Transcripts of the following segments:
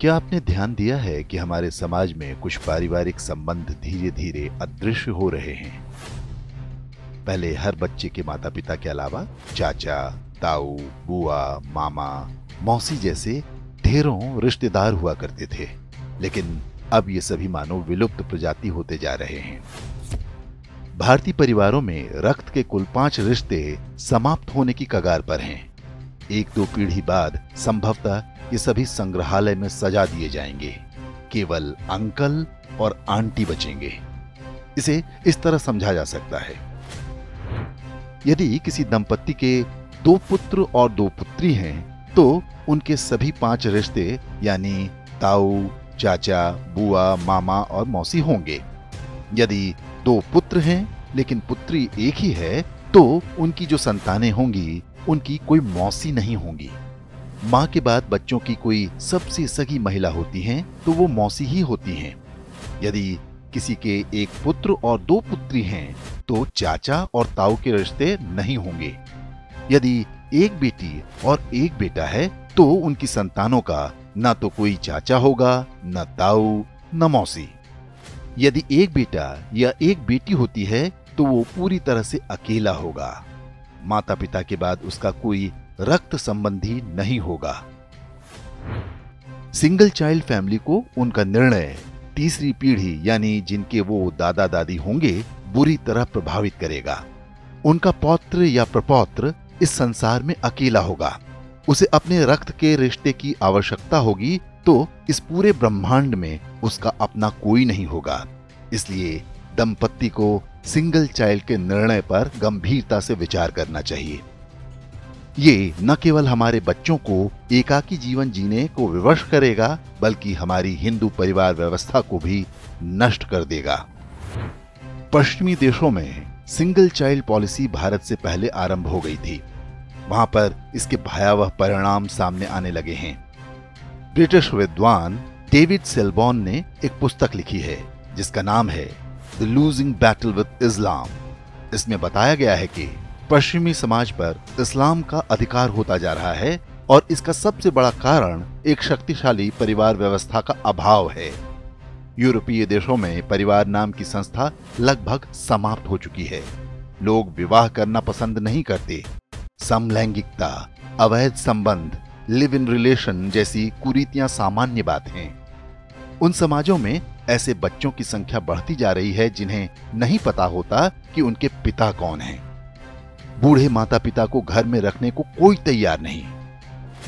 क्या आपने ध्यान दिया है कि हमारे समाज में कुछ पारिवारिक संबंध धीरे धीरे अदृश्य हो रहे हैं? पहले हर बच्चे के माता पिता के अलावा चाचा, ताऊ, बुआ, मामा, मौसी जैसे ढेरों रिश्तेदार हुआ करते थे, लेकिन अब ये सभी मानो विलुप्त प्रजाति होते जा रहे हैं। भारतीय परिवारों में रक्त के कुल 5 रिश्ते समाप्त होने की कगार पर हैं। 1-2 पीढ़ी बाद संभवतः ये सभी संग्रहालय में सजा दिए जाएंगे। केवल अंकल और आंटी बचेंगे। इसे इस तरह समझा जा सकता है, यदि किसी दंपत्ति के 2 पुत्र और 2 पुत्री हैं, तो उनके सभी 5 रिश्ते यानी ताऊ, चाचा, बुआ, मामा और मौसी होंगे। यदि 2 पुत्र हैं लेकिन पुत्री एक ही है, तो उनकी जो संतानें होंगी उनकी कोई मौसी नहीं होंगी। मां के बाद बच्चों की कोई सबसे सगी महिला होती हैं, तो वो मौसी ही होती हैं। यदि किसी के 1 पुत्र और 2 पुत्री हैं, तो चाचा और ताऊ के रिश्ते नहीं होंगे। यदि 1 बेटी और 1 बेटा है, तो उनकी संतानों का न तो कोई चाचा होगा, न ताऊ, न मौसी। यदि 1 बेटा या 1 बेटी होती है, तो वो पूरी तरह से अकेला होगा। माता पिता के बाद उसका कोई रक्त संबंधी नहीं होगा। सिंगल चाइल्ड फैमिली को उनका निर्णय तीसरी पीढ़ी यानी जिनके वो दादा दादी होंगे बुरी तरह प्रभावित करेगा। उनका पौत्र या प्रपौत्र इस संसार में अकेला होगा। उसे अपने रक्त के रिश्ते की आवश्यकता होगी, तो इस पूरे ब्रह्मांड में उसका अपना कोई नहीं होगा। इसलिए दंपत्ति को सिंगल चाइल्ड के निर्णय पर गंभीरता से विचार करना चाहिए। ये न केवल हमारे बच्चों को एकाकी जीवन जीने को विवश करेगा, बल्कि हमारी हिंदू परिवार व्यवस्था को भी नष्ट कर देगा। पश्चिमी देशों में सिंगल चाइल्ड पॉलिसी भारत से पहले आरंभ हो गई थी। वहां पर इसके भयावह परिणाम सामने आने लगे हैं। ब्रिटिश विद्वान डेविड सेलबॉर्न ने एक पुस्तक लिखी है जिसका नाम है द लूजिंग बैटल विद इस्लाम। इसमें बताया गया है कि पश्चिमी समाज पर इस्लाम का अधिकार होता जा रहा है और इसका सबसे बड़ा कारण एक शक्तिशाली परिवार व्यवस्था का अभाव है। यूरोपीय देशों में परिवार नाम की संस्था लगभग समाप्त हो चुकी है। लोग विवाह करना पसंद नहीं करते। समलैंगिकता, अवैध संबंध, लिव इन रिलेशन जैसी कुरीतियां सामान्य बात हैं। उन समाजों में ऐसे बच्चों की संख्या बढ़ती जा रही है जिन्हें नहीं पता होता कि उनके पिता कौन हैं। बूढ़े माता पिता को घर में रखने को कोई तैयार नहीं।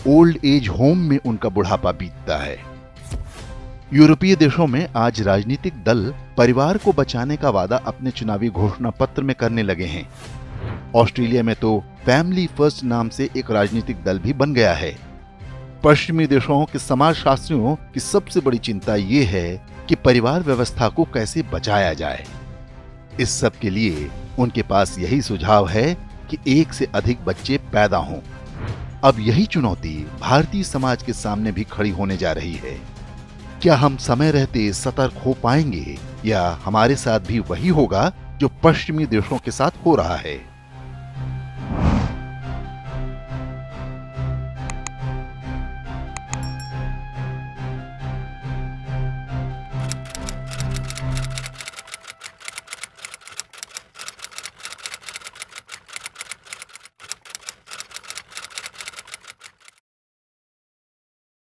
ओल्ड एज होम में उनका बुढ़ापा बीतता है। यूरोपीय देशों में आज राजनीतिक दल परिवार को बचाने का वादा अपने चुनावी घोषणा पत्र में करने लगे हैं। ऑस्ट्रेलिया में तो फैमिली फर्स्ट नाम से एक राजनीतिक दल भी बन गया है। पश्चिमी देशों के समाजशास्त्रियों की सबसे बड़ी चिंता ये है कि परिवार व्यवस्था को कैसे बचाया जाए। इस सब के लिए उनके पास यही सुझाव है कि एक से अधिक बच्चे पैदा हों। अब यही चुनौती भारतीय समाज के सामने भी खड़ी होने जा रही है। क्या हम समय रहते सतर्क हो पाएंगे या हमारे साथ भी वही होगा जो पश्चिमी देशों के साथ हो रहा है?